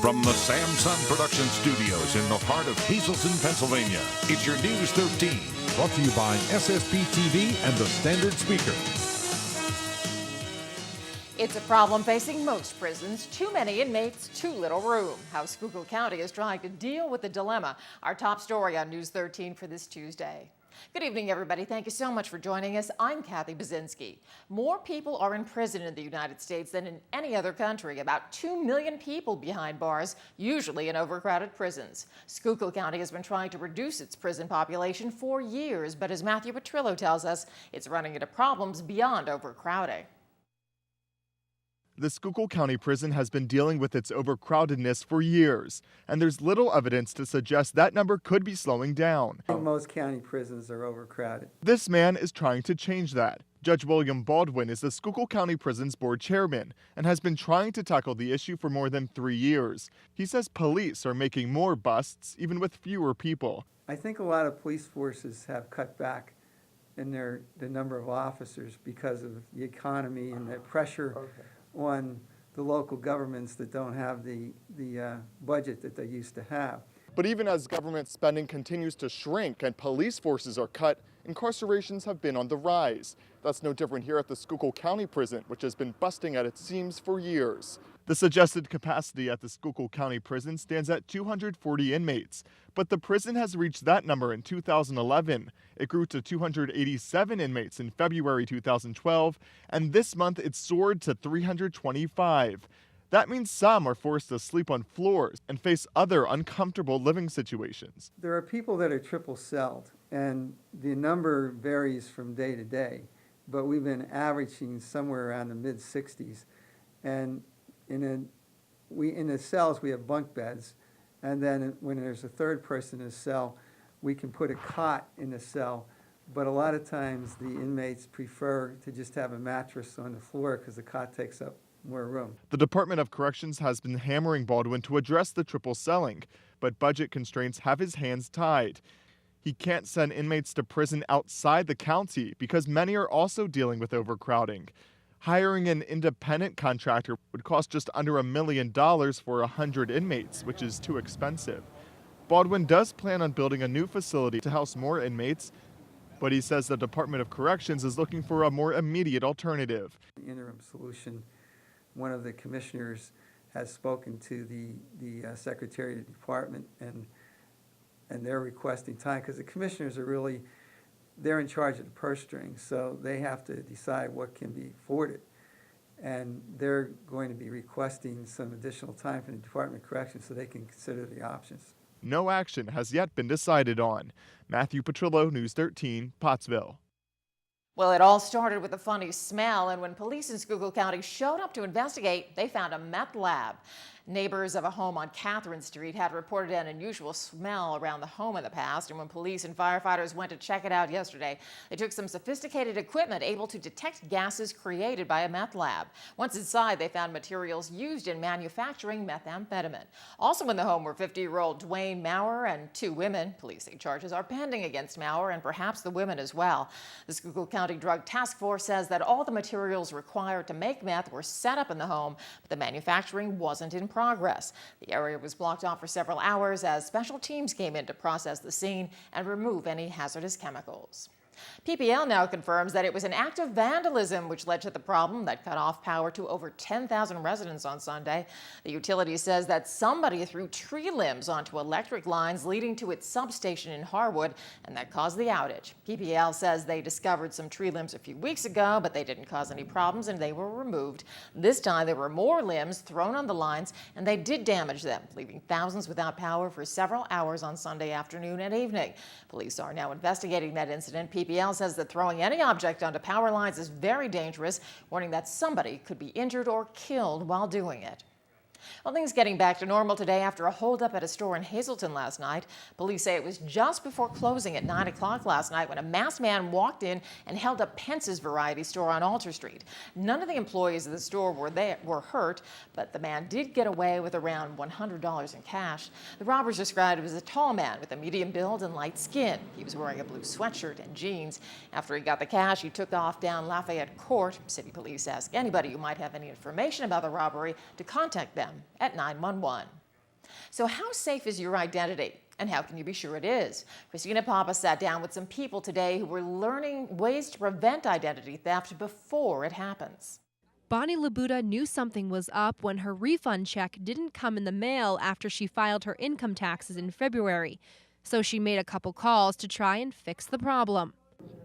From the Samsung Production Studios in the heart of Hazleton, Pennsylvania, it's your News 13. Brought to you by SSPTV and the Standard Speaker. It's a problem facing most prisons. Too many inmates, too little room. How Schuylkill County is trying to deal with the dilemma. Our top story on News 13 for this Tuesday. Good evening, everybody. Thank you so much for joining us. I'm Kathy Bazinski. More people are in prison in the United States than in any other country. About 2 million people behind bars, usually in overcrowded prisons. Schuylkill County has been trying to reduce its prison population for years, but as Matthew Petrillo tells us, it's running into problems beyond overcrowding. The Schuylkill County Prison has been dealing with its overcrowdedness for years, and there's little evidence to suggest that number could be slowing down. Most county prisons are overcrowded. This man is trying to change that. Judge William Baldwin is the Schuylkill County Prison's board chairman and has been trying to tackle the issue for more than 3 years. He says police are making more busts, even with fewer people. I think a lot of police forces have cut back in the number of officers because of the economy and the pressure on the local governments that don't have the budget that they used to have. But even as government spending continues to shrink and police forces are cut, incarcerations have been on the rise. That's no different here at the Schuylkill County Prison, which has been busting at its seams for years. The suggested capacity at the Schuylkill County Prison stands at 240 inmates, but the prison has reached that number in 2011. It grew to 287 inmates in February 2012, and this month it soared to 325. That means some are forced to sleep on floors and face other uncomfortable living situations. There are people that are triple celled, and the number varies from day to day, but we've been averaging somewhere around the mid-60s. And in the cells we have bunk beds, and then when there's a third person in a cell, we can put a cot in the cell, but a lot of times the inmates prefer to just have a mattress on the floor because the cot takes up more room. The Department of Corrections has been hammering Baldwin to address the triple celling, but budget constraints have his hands tied. He can't send inmates to prison outside the county because many are also dealing with overcrowding. Hiring an independent contractor would cost just under $1 million for 100 inmates, which is too expensive. Baldwin does plan on building a new facility to house more inmates, but he says the Department of Corrections is looking for a more immediate alternative. The interim solution, one of the commissioners has spoken to the Secretary of the Department, and they're requesting time because the commissioners are they're in charge of the purse strings, so they have to decide what can be afforded. And they're going to be requesting some additional time from the Department of Corrections so they can consider the options. No action has yet been decided on. Matthew Petrillo, News 13, Pottsville. Well, it all started with a funny smell, and when police in Schuylkill County showed up to investigate, they found a meth lab. Neighbors of a home on Catherine Street had reported an unusual smell around the home in the past, and when police and firefighters went to check it out yesterday, they took some sophisticated equipment able to detect gases created by a meth lab. Once inside, they found materials used in manufacturing methamphetamine. Also in the home were 50-year-old Dwayne Maurer and 2 women. Police say charges are pending against Maurer and perhaps the women as well. The Schuylkill County Drug Task Force says that all the materials required to make meth were set up in the home, but the manufacturing wasn't in progress. The area was blocked off for several hours as special teams came in to process the scene and remove any hazardous chemicals. PPL now confirms that it was an act of vandalism which led to the problem that cut off power to over 10,000 residents on Sunday. The utility says that somebody threw tree limbs onto electric lines leading to its substation in Harwood, and that caused the outage. PPL says they discovered some tree limbs a few weeks ago, but they didn't cause any problems and they were removed. This time there were more limbs thrown on the lines and they did damage them, leaving thousands without power for several hours on Sunday afternoon and evening. Police are now investigating that incident. PPL says that throwing any object onto power lines is very dangerous, warning that somebody could be injured or killed while doing it. Well, things getting back to normal today after a holdup at a store in Hazleton last night. Police say it was just before closing at 9 o'clock last night when a masked man walked in and held up Pence's Variety Store on Alter Street. None of the employees of the store were hurt, but the man did get away with around $100 in cash. The robbers described him as a tall man with a medium build and light skin. He was wearing a blue sweatshirt and jeans. After he got the cash, he took off down Lafayette Court. City police ask anybody who might have any information about the robbery to contact them at 911. So how safe is your identity? And how can you be sure it is? Christina Papa sat down with some people today who were learning ways to prevent identity theft before it happens. Bonnie Labuda knew something was up when her refund check didn't come in the mail after she filed her income taxes in February. So she made a couple calls to try and fix the problem.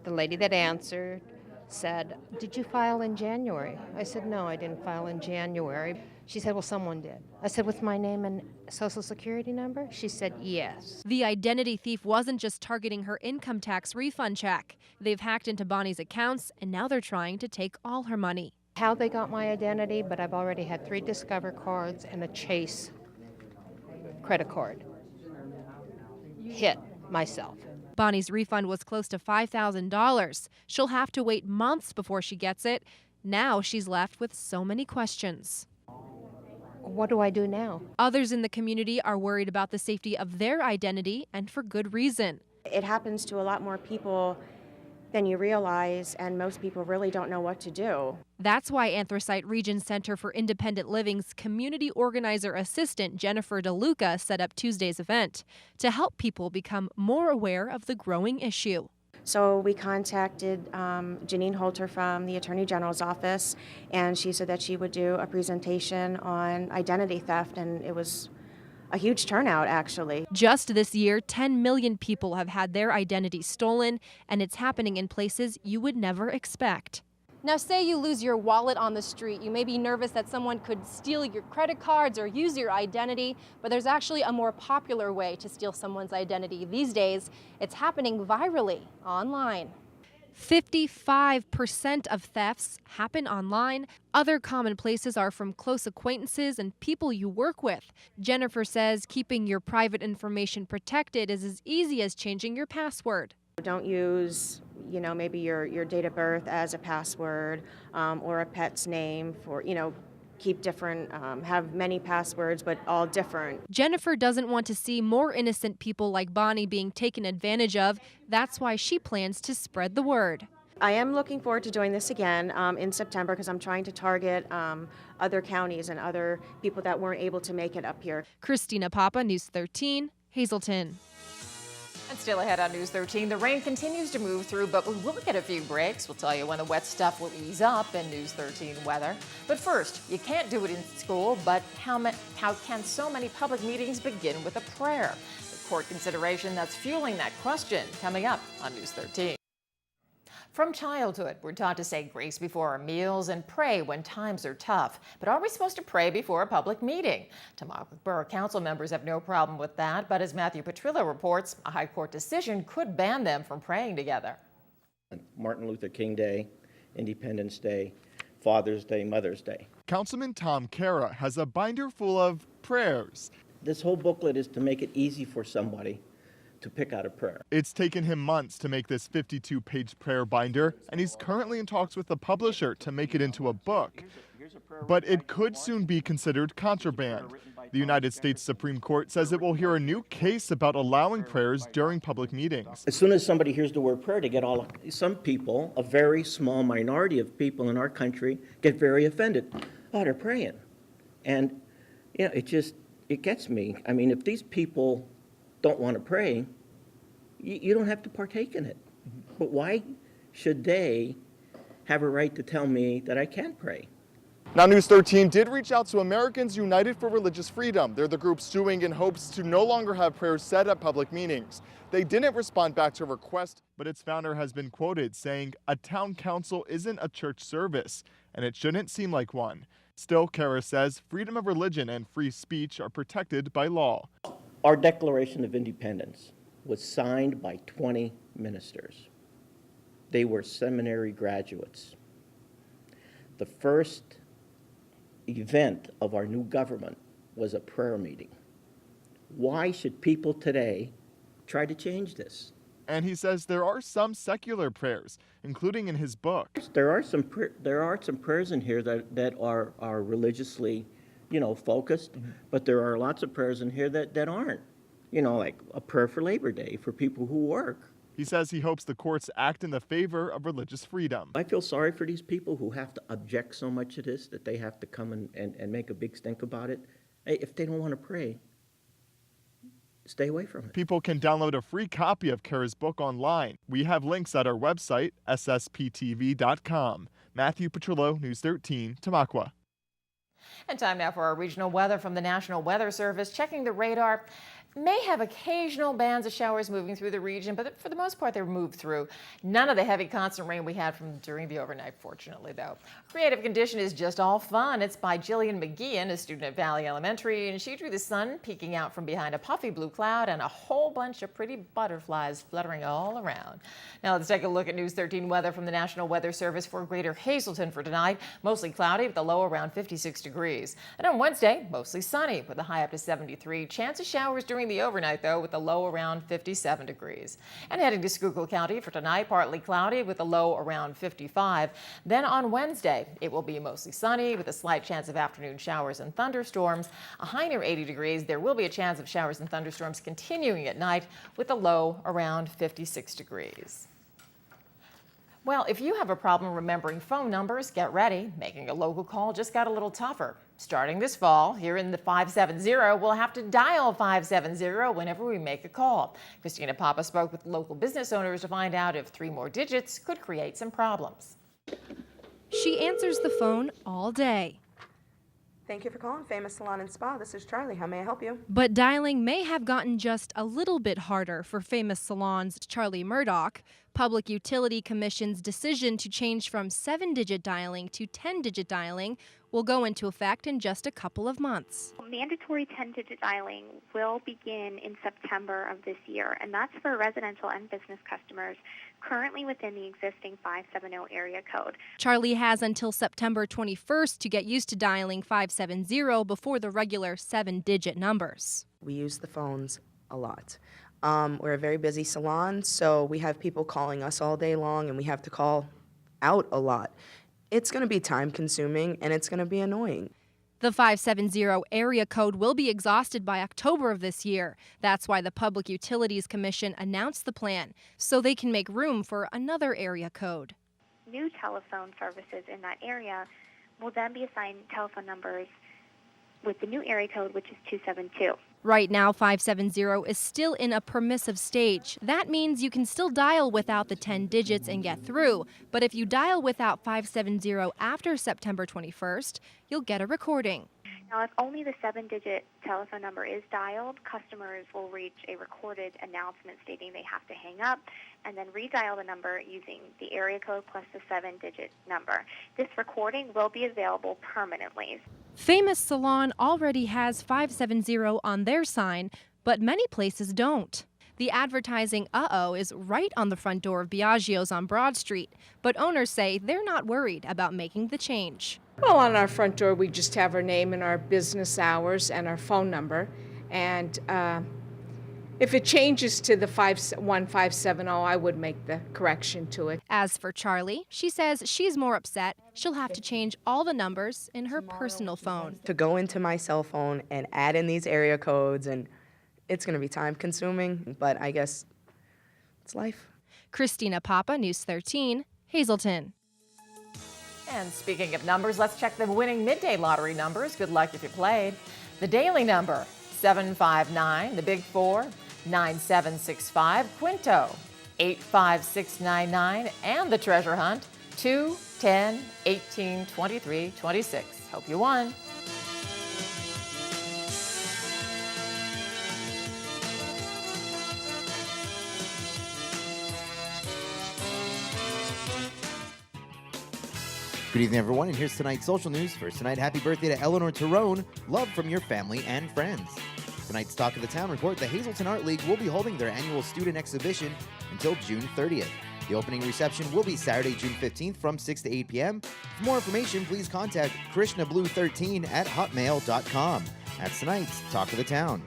The lady that answered said, "Did you file in January?" I said, "No, I didn't file in January." She said, "Well, someone did." I said, "With my name and social security number?" She said, "Yes." The identity thief wasn't just targeting her income tax refund check. They've hacked into Bonnie's accounts, and now they're trying to take all her money. How they got my identity, but I've already had 3 Discover cards and a Chase credit card hit myself. Bonnie's refund was close to $5,000. She'll have to wait months before she gets it. Now she's left with so many questions. What do I do now? Others in the community are worried about the safety of their identity, and for good reason. It happens to a lot more people than you realize, and most people really don't know what to do. That's why Anthracite Region Center for Independent Living's community organizer assistant Jennifer DeLuca set up Tuesday's event to help people become more aware of the growing issue. So we contacted Janine Holter from the Attorney General's office, and she said that she would do a presentation on identity theft, and it was a huge turnout, actually. Just this year, 10 million people have had their identity stolen, and it's happening in places you would never expect. Now, say you lose your wallet on the street. You may be nervous that someone could steal your credit cards or use your identity, but there's actually a more popular way to steal someone's identity these days. It's happening virally online. 55% of thefts happen online. Other common places are from close acquaintances and people you work with. Jennifer says keeping your private information protected is as easy as changing your password. Don't use, maybe your date of birth as a password or a pet's name for, keep different, have many passwords, but all different. Jennifer doesn't want to see more innocent people like Bonnie being taken advantage of. That's why she plans to spread the word. I am looking forward to doing this again in September because I'm trying to target other counties and other people that weren't able to make it up here. Christina Papa, News 13, Hazleton. And still ahead on News 13, the rain continues to move through, but we will get a few breaks. We'll tell you when the wet stuff will ease up in News 13 weather. But first, you can't do it in school, but how can so many public meetings begin with a prayer? The court consideration that's fueling that question coming up on News 13. From childhood, we're taught to say grace before our meals and pray when times are tough. But are we supposed to pray before a public meeting? Tamaulipas Borough Council members have no problem with that, but as Matthew Petrillo reports, a high court decision could ban them from praying together. Martin Luther King Day, Independence Day, Father's Day, Mother's Day. Councilman Tom Cara has a binder full of prayers. This whole booklet is to make it easy for somebody to pick out a prayer. It's taken him months to make this 52-page prayer binder, and he's currently in talks with the publisher to make it into a book. But it could soon be considered contraband. The United States Supreme Court says it will hear a new case about allowing prayers during public meetings. As soon as somebody hears the word prayer, some people, a very small minority of people in our country, get very offended. Oh, they're praying. And it gets me. I mean, if these people don't want to pray, you don't have to partake in it. But why should they have a right to tell me that I can't pray? Now, News 13 did reach out to Americans United for Religious Freedom. They're the group suing in hopes to no longer have prayers said at public meetings. They didn't respond back to a request, but its founder has been quoted saying, "A town council isn't a church service, and it shouldn't seem like one." Still, Cara says freedom of religion and free speech are protected by law. Our Declaration of Independence was signed by 20 ministers. They were seminary graduates. The first event of our new government was a prayer meeting. Why should people today try to change this? And he says there are some secular prayers, including in his book. There are some prayers in here that are religiously focused, but there are lots of prayers in here that aren't. Like a prayer for Labor Day for people who work. He says he hopes the courts act in the favor of religious freedom. I feel sorry for these people who have to object so much to this that they have to come and make a big stink about it. Hey, if they don't want to pray, stay away from it. People can download a free copy of Kara's book online. We have links at our website, SSPTV.com. Matthew Petrillo, News 13, Tamaqua. And time now for our regional weather from the National Weather Service. Checking the radar. May have occasional bands of showers moving through the region, but for the most part, they're moved through. None of the heavy constant rain we had from during the overnight, fortunately, though. Creative condition is just all fun. It's by Jillian McGeehan, a student at Valley Elementary, and she drew the sun peeking out from behind a puffy blue cloud and a whole bunch of pretty butterflies fluttering all around. Now let's take a look at News 13 weather from the National Weather Service for Greater Hazleton for tonight. Mostly cloudy with a low around 56 degrees. And on Wednesday, mostly sunny with a high up to 73. Chance of showers during the overnight, though, with a low around 57 degrees. And heading to Schuylkill County for tonight, partly cloudy with a low around 55. Then on Wednesday, it will be mostly sunny with a slight chance of afternoon showers and thunderstorms. A high near 80 degrees. There will be a chance of showers and thunderstorms continuing at night with a low around 56 degrees. Well, if you have a problem remembering phone numbers, get ready. Making a local call just got a little tougher. Starting this fall, here in the 570, we'll have to dial 570 whenever we make a call. Christina Papa spoke with local business owners to find out if 3 more digits could create some problems. She answers the phone all day. Thank you for calling Famous Salon and Spa. This is Charlie. How may I help you? But dialing may have gotten just a little bit harder for Famous Salon's Charlie Murdoch. Public Utility Commission's decision to change from 7-digit dialing to 10-digit dialing will go into effect in just a couple of months. Mandatory 10-digit dialing will begin in September of this year, and that's for residential and business customers currently within the existing 570 area code. Charlie has until September 21st to get used to dialing 570 before the regular 7-digit numbers. We use the phones a lot. We're a very busy salon, so we have people calling us all day long, and we have to call out a lot. It's going to be time-consuming, and it's going to be annoying. The 570 area code will be exhausted by October of this year. That's why the Public Utilities Commission announced the plan, so they can make room for another area code. New telephone services in that area will then be assigned telephone numbers with the new area code, which is 272. Right now, 570 is still in a permissive stage. That means you can still dial without the 10 digits and get through. But if you dial without 570 after September 21st, you'll get a recording. Now, if only the 7-digit telephone number is dialed, customers will reach a recorded announcement stating they have to hang up and then redial the number using the area code plus the 7-digit number. This recording will be available permanently. Famous Salon already has 570 on their sign, but many places don't. The advertising "uh-oh" is right on the front door of Biagio's on Broad Street, but owners say they're not worried about making the change. Well, on our front door, we just have our name and our business hours and our phone number. And if it changes to the 51570, I would make the correction to it. As for Charlie, she says she's more upset. She'll have to change all the numbers in her personal phone. To go into my cell phone and add in these area codes, and it's going to be time-consuming, but I guess it's life. Christina Papa, News 13, Hazleton. And speaking of numbers, let's check the winning midday lottery numbers. Good luck if you played. The daily number, 759. The big 4, 9765. Quinto, 85699. And the treasure hunt, 2, 10, 18, 23, 26. Hope you won. Good evening, everyone, and here's tonight's social news. First tonight, happy birthday to Eleanor Tyrone. Love from your family and friends. Tonight's Talk of the Town report, the Hazleton Art League will be holding their annual student exhibition until June 30th. The opening reception will be Saturday, June 15th from 6 to 8 p.m. For more information, please contact krishnablue13@hotmail.com. That's tonight's Talk of the Town.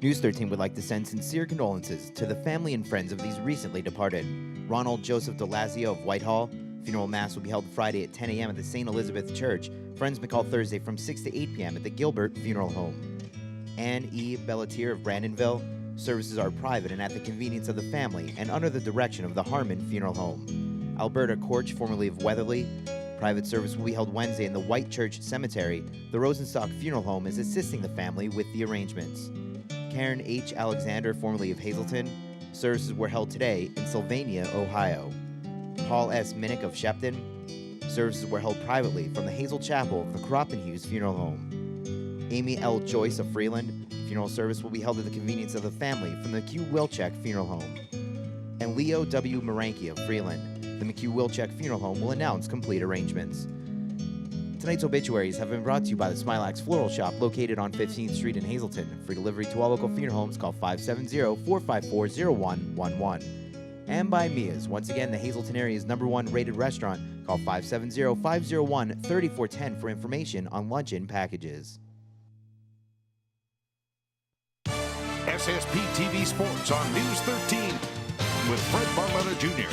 News 13 would like to send sincere condolences to the family and friends of these recently departed. Ronald Joseph DeLazio of Whitehall. Funeral Mass will be held Friday at 10 a.m. at the St. Elizabeth Church. Friends may call Thursday from 6 to 8 p.m. at the Gilbert Funeral Home. Anne E. Bellatier of Brandonville. Services are private and at the convenience of the family and under the direction of the Harmon Funeral Home. Alberta Korch, formerly of Weatherly. Private service will be held Wednesday in the White Church Cemetery. The Rosenstock Funeral Home is assisting the family with the arrangements. Karen H. Alexander, formerly of Hazleton. Services were held today in Sylvania, Ohio. Paul S. Minnick of Shepton. Services were held privately from the Hazel Chapel of the Kroppenhughes Funeral Home. Amy L. Joyce of Freeland. Funeral service will be held at the convenience of the family from the McHugh-Wilczek Funeral Home. And Leo W. Maranki of Freeland. The McHugh-Wilczek Funeral Home will announce complete arrangements. Tonight's obituaries have been brought to you by the Smilax Floral Shop located on 15th Street in Hazleton. For delivery to all local funeral homes, call 570-454-0111. And by Mia's, once again, the Hazleton area's #1 rated restaurant. Call 570-501-3410 for information on luncheon packages. SSPTV Sports on News 13 with Fred Barletta Jr.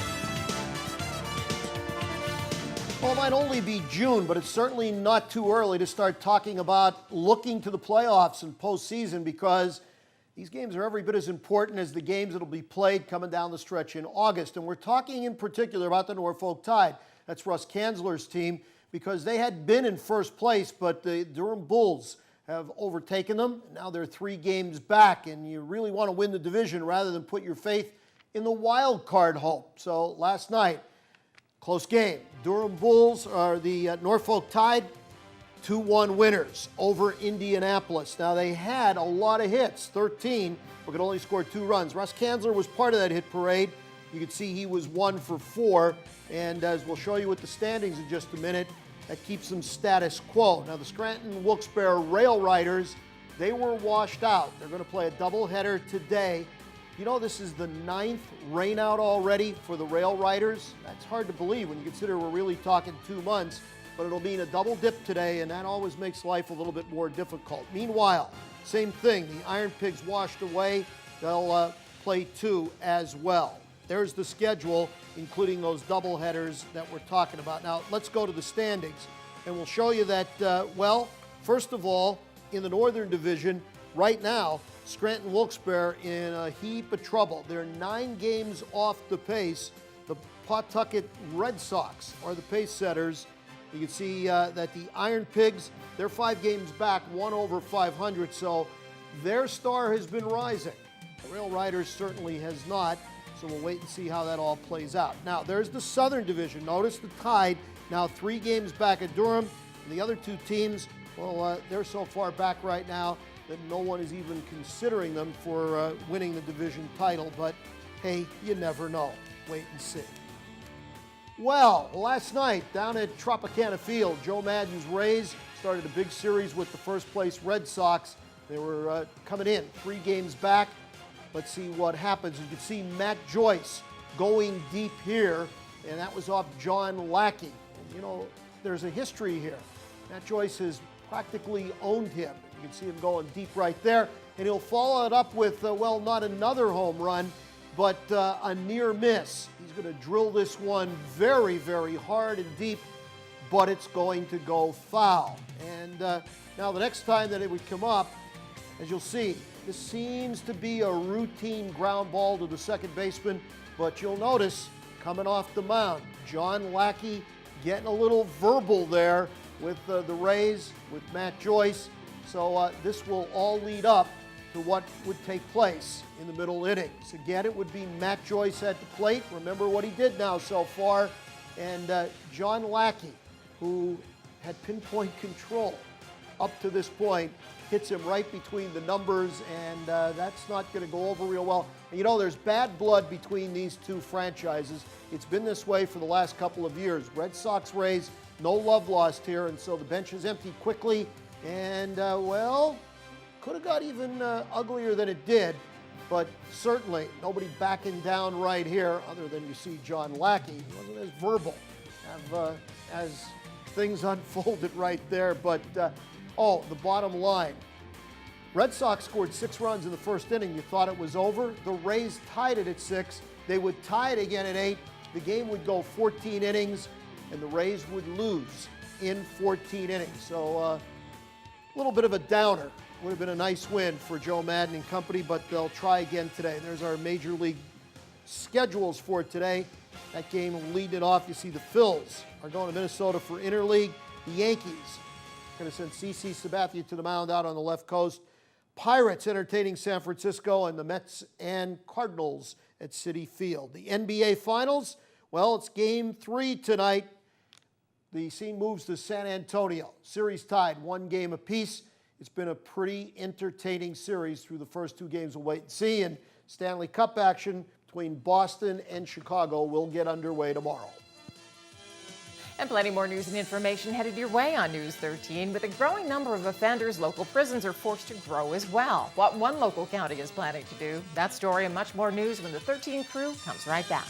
Well, it might only be June, but it's certainly not too early to start talking about looking to the playoffs and postseason, because these games are every bit as important as the games that will be played coming down the stretch in August. And we're talking in particular about the Norfolk Tide. That's Russ Kanzler's team, because they had been in first place, but the Durham Bulls have overtaken them. Now they're 3 games back, and you really want to win the division rather than put your faith in the wild card hope. So last night, close game. Durham Bulls are the Norfolk Tide 2-1 winners over Indianapolis. Now they had a lot of hits, 13, but could only score 2 runs. Russ Kanzler was part of that hit parade. You can see he was 1 for 4, and as we'll show you with the standings in just a minute, that keeps them status quo. Now the Scranton Wilkes-Barre Rail Riders, they were washed out. They're going to play a doubleheader today. You know, this is the 9th rainout already for the Rail Riders. That's hard to believe when you consider we're really talking 2 months, but it'll mean a double dip today, and that always makes life a little bit more difficult. Meanwhile, same thing, the Iron Pigs washed away. They'll play 2 as well. There's the schedule, including those doubleheaders that we're talking about. Now, let's go to the standings, and we'll show you that, well, first of all, in the Northern Division, right now, Scranton Wilkes-Barre in a heap of trouble. They're 9 games off the pace. The Pawtucket Red Sox are the pace setters. You can see that the Iron Pigs, they're 5 games back, 1 over 500, so their star has been rising. The Rail Riders certainly has not, so we'll wait and see how that all plays out. Now, there's the Southern Division. Notice the Tide now 3 games back at Durham. And the other 2 teams, well, they're so far back right now that no one is even considering them for winning the division title. But, hey, you never know. Wait and see. Well, last night down at Tropicana Field, Joe Maddon's Rays started a big series with the first-place Red Sox. They were coming in 3 games back. Let's see what happens. You can see Matt Joyce going deep here, and that was off John Lackey. And, you know, there's a history here. Matt Joyce has practically owned him. You can see him going deep right there, and he'll follow it up with, well, not another home run, but a near miss. He's going to drill this one very, very hard and deep, but it's going to go foul. And now the next time that it would come up, as you'll see, this seems to be a routine ground ball to the second baseman, but you'll notice coming off the mound, John Lackey getting a little verbal there with the Rays, with Matt Joyce. So this will all lead up to what would take place in the middle innings. Again, it would be Matt Joyce at the plate. Remember what he did now so far. And John Lackey, who had pinpoint control up to this point, hits him right between the numbers, and that's not going to go over real well. And you know, there's bad blood between these 2 franchises. It's been this way for the last couple of years. Red Sox, Rays, no love lost here, and so the bench is empty quickly. And, well, could have got even uglier than it did, but certainly nobody backing down right here other than you see John Lackey. He wasn't as verbal as things unfolded right there, but oh, the bottom line. Red Sox scored 6 runs in the first inning. You thought it was over. The Rays tied it at 6. They would tie it again at 8. The game would go 14 innings, and the Rays would lose in 14 innings. So a little bit of a downer. Would have been a nice win for Joe Maddon and company, but they'll try again today. There's our Major League schedules for today. That game leading it off. You see the Phils are going to Minnesota for interleague. The Yankees going to send CC Sabathia to the mound out on the left coast. Pirates entertaining San Francisco, and the Mets and Cardinals at Citi Field. The NBA Finals, well, it's Game 3 tonight. The scene moves to San Antonio. Series tied 1 game apiece. It's been a pretty entertaining series through the first 2 games. We'll wait and see. And Stanley Cup action between Boston and Chicago will get underway tomorrow. And plenty more news and information headed your way on News 13. With a growing number of offenders, local prisons are forced to grow as well. What one local county is planning to do, that story and much more news when the 13 crew comes right back.